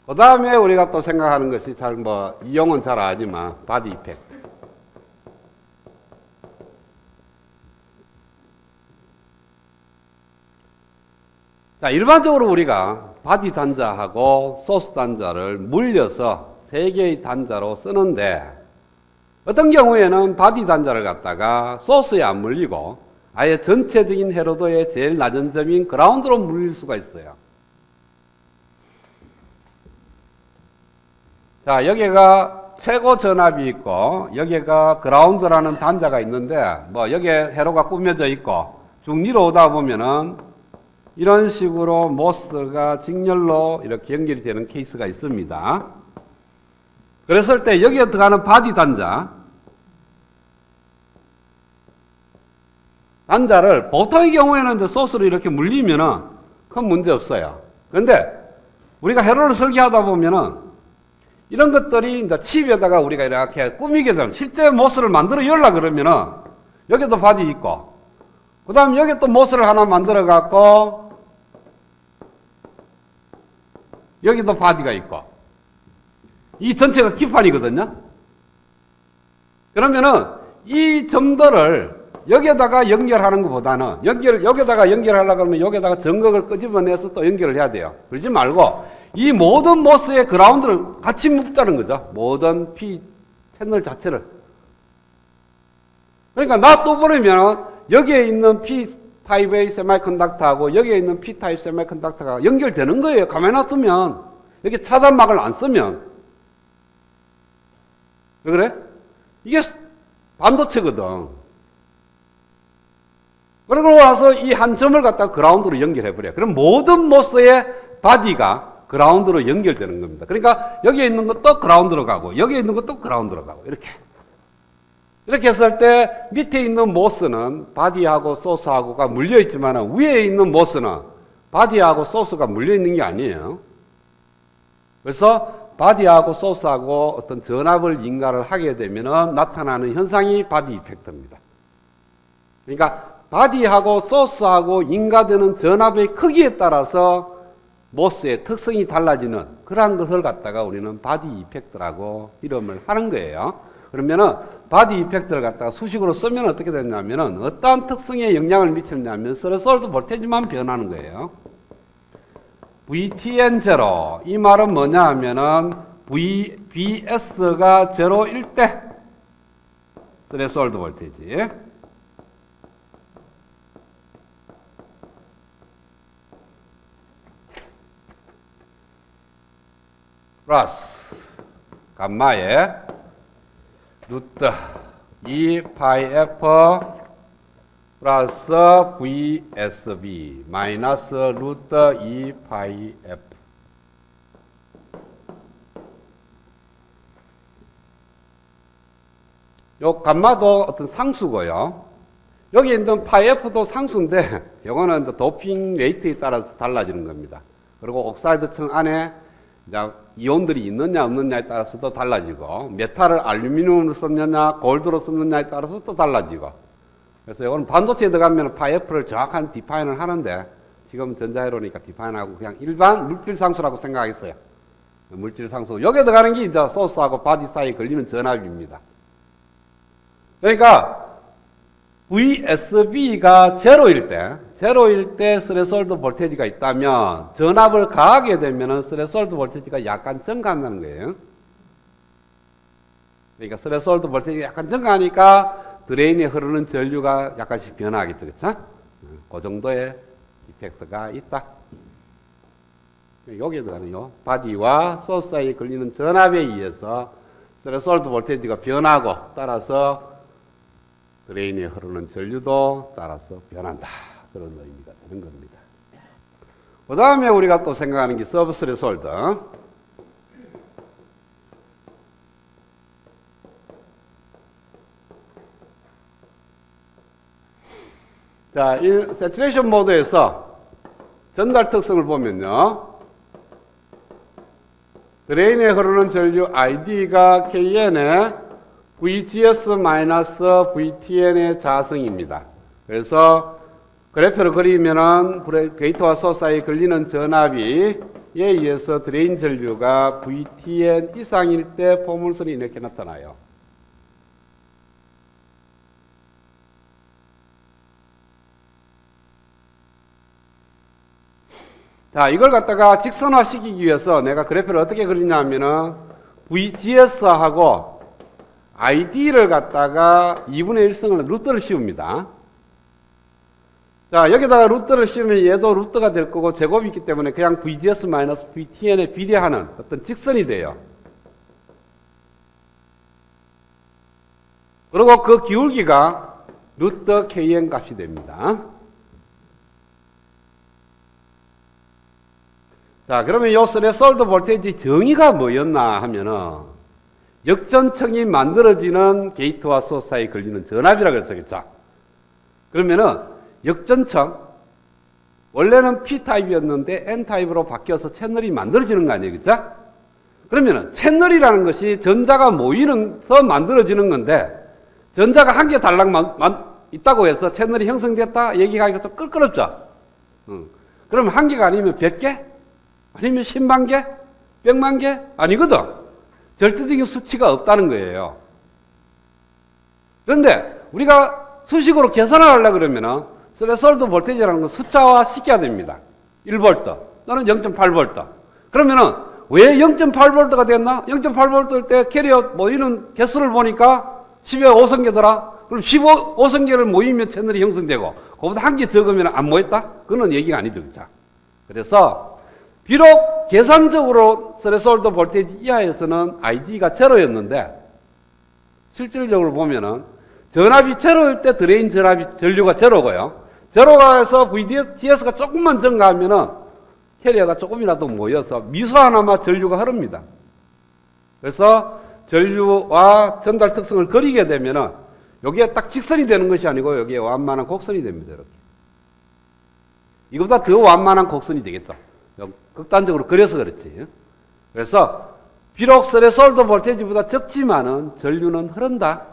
그 다음에 우리가 또 생각하는 것이 잘 이용은 잘 알지만 바디 이펙트. 자, 일반적으로 우리가 바디 단자하고 소스 단자를 물려서 세 개의 단자로 쓰는데 어떤 경우에는 바디 단자를 갖다가 소스에 안 물리고 아예 전체적인 해로도의 제일 낮은 점인 그라운드로 물릴 수가 있어요. 자, 여기가 최고 전압이 있고 여기가 그라운드라는 단자가 있는데 여기에 해로가 꾸며져 있고 쭉 내려오다 보면은 이런 식으로 모스가 직렬로 이렇게 연결이 되는 케이스가 있습니다. 그랬을 때 여기에 들어가는 바디 단자를 보통의 경우에는 이제 소스로 이렇게 물리면은 큰 문제 없어요. 그런데 우리가 회로를 설계하다 보면은 이런 것들이 이제 칩에다가 우리가 이렇게 꾸미게 되면 실제 모스를 만들어 열라 그러면은 여기도 바디 있고 그 다음 여기 또 모스를 하나 만들어 갖고 여기도 바디가 있고 이 전체가 기판이거든요. 그러면은 이 점들을 여기에다가 연결하는 것보다는 여기에다가 연결하려고 하면 여기에다가 전극을 끄집어내서 또 연결을 해야 돼요. 그러지 말고 이 모든 모스의 그라운드를 같이 묶자는 거죠. 모든 P 채널 자체를. 그러니까 놔둬버리면 여기에 있는 P 타입의 세미컨덕터하고 여기에 있는 P 타입 세미컨덕터가 연결되는 거예요. 가만히 놔두면. 여기 차단막을 안 쓰면. 왜 그래? 이게 반도체거든. 그러고 와서 이 한 점을 갖다가 그라운드로 연결해버려요. 그럼 모든 모스의 바디가 그라운드로 연결되는 겁니다. 그러니까 여기에 있는 것도 그라운드로 가고 여기에 있는 것도 그라운드로 가고 이렇게 했을 때 밑에 있는 모스는 바디하고 소스하고가 물려있지만 위에 있는 모스는 바디하고 소스가 물려있는 게 아니에요. 그래서 바디하고 소스하고 어떤 전압을 인가를 하게 되면 나타나는 현상이 바디 이펙트입니다. 그러니까 바디하고 소스하고 인가되는 전압의 크기에 따라서 모스의 특성이 달라지는 그러한 것을 갖다가 우리는 바디 이펙트라고 이름을 하는 거예요. 그러면은 바디 이펙트를 갖다가 수식으로 쓰면 어떻게 되냐면은 어떠한 특성에 영향을 미치냐면 스레솔드 볼테이지만 변하는 거예요. VTN0 이 말은 뭐냐 하면은 VS가 0일 때 스레솔드 볼테이지 플러스 감마에 루트 2파이F 플러스 VSB 마이너스 루트 2파이F 요 감마도 어떤 상수고요. 여기 있는 파이F도 상수인데 이거는 이제 도핑 레이트에 따라서 달라지는 겁니다. 그리고 옥사이드층 안에 이제 이온들이 있느냐 없느냐에 따라서도 달라지고 메탈을 알루미늄으로 썼느냐 골드로 썼느냐에 따라서 또 달라지고 그래서 이건 반도체에 들어가면 파이프를 정확한 디파인을 하는데 지금 전자회로니까 디파인하고 그냥 일반 물질상수라고 생각하겠어요. 물질상수 여기에 들어가는 게 이제 소스하고 바디 사이에 걸리는 전압입니다. 그러니까 VSB가 제로일 때 스레솔드 볼테이지가 있다면 전압을 가하게 되면 스레솔드 볼테이지가 약간 증가한다는 거예요. 그러니까 스레솔드 볼테이지가 약간 증가하니까 드레인에 흐르는 전류가 약간씩 변화하겠죠. 그렇죠? 그 정도의 이펙트가 있다. 여기에 들어가는 바디와 소스 사이에 걸리는 전압에 의해서 스레솔드 볼테이지가 변하고 따라서 드레인에 흐르는 전류도 따라서 변한다. 그런 의미가 되는 겁니다. 그 다음에 우리가 또 생각하는 게 서브 스레솔드. 자, 이 세츄레이션 모드에서 전달 특성을 보면요. 드레인에 흐르는 전류 ID가 KN의 VGS-VTN의 자성입니다. 그래서 그래프를 그리면은 게이트와 소스 사이에 걸리는 전압이 의해서 드레인 전류가 VTN 이상일 때 포물선이 이렇게 나타나요. 자, 이걸 갖다가 직선화 시키기 위해서 내가 그래프를 어떻게 그리냐 하면은 VGS하고 ID를 갖다가 2분의 1승을 루트를 씌웁니다. 자, 여기다가 루트를 씌우면 얘도 루트가 될 거고 제곱이 있기 때문에 그냥 VGS-VTN에 비례하는 어떤 직선이 돼요. 그리고 그 기울기가 루트 KN 값이 됩니다. 자, 그러면 요 스레솔드 볼테이지 정의가 뭐였나 하면은 역전층이 만들어지는 게이트와 소스 사이에 걸리는 전압이라고 했었겠죠. 그러면은 역전층 원래는 P타입이었는데 N타입으로 바뀌어서 채널이 만들어지는 거 아니에요, 그죠? 그러면은 채널이라는 것이 전자가 모이면서 만들어지는 건데 전자가 한 개 달랑 있다고 해서 채널이 형성됐다 얘기하기가 좀 끌끄럽죠. 그러면 한 개가 아니면 100개? 아니면 10만 개? 100만 개? 아니거든. 절대적인 수치가 없다는 거예요. 그런데 우리가 수식으로 계산을 하려고 그러면은 스레솔드 볼테이지라는 건 숫자화 시켜야 됩니다. 1V 또는 0.8V. 그러면은 왜 0.8V가 됐나? 0.8V일 때 캐리어 모이는 개수를 보니까 10의 5성계더라. 그럼 15성계를 모이면 채널이 형성되고 그보다 한 개 적으면 안 모였다? 그건 얘기가 아니죠. 그죠? 그래서 비록 계산적으로 스레솔드 볼테이지 이하에서는 ID가 제로였는데 실질적으로 보면은 전압이 제로일 때 드레인 전류가 제로고요. 제로가 해서 VDS가 조금만 증가하면은 캐리어가 조금이라도 모여서 미소 하나마 전류가 흐릅니다. 그래서 전류와 전달 특성을 그리게 되면은 여기에 딱 직선이 되는 것이 아니고 여기에 완만한 곡선이 됩니다. 이렇게. 이거보다 더 완만한 곡선이 되겠죠. 극단적으로 그려서 그렇지. 그래서 비록 스레솔드 볼테이지보다 적지만은 전류는 흐른다.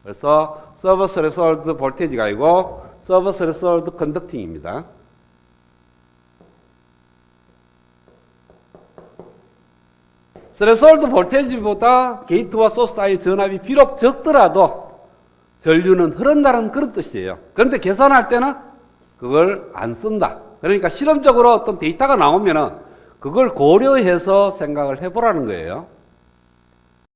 그래서 서버 스레솔드 볼테이지가 아니고 서버 스레솔드 컨덕팅입니다. 스레솔드 볼테이지보다 게이트와 소스 사이 전압이 비록 적더라도 전류는 흐른다는 그런 뜻이에요. 그런데 계산할 때는 그걸 안 쓴다. 그러니까 실험적으로 어떤 데이터가 나오면은 그걸 고려해서 생각을 해보라는 거예요.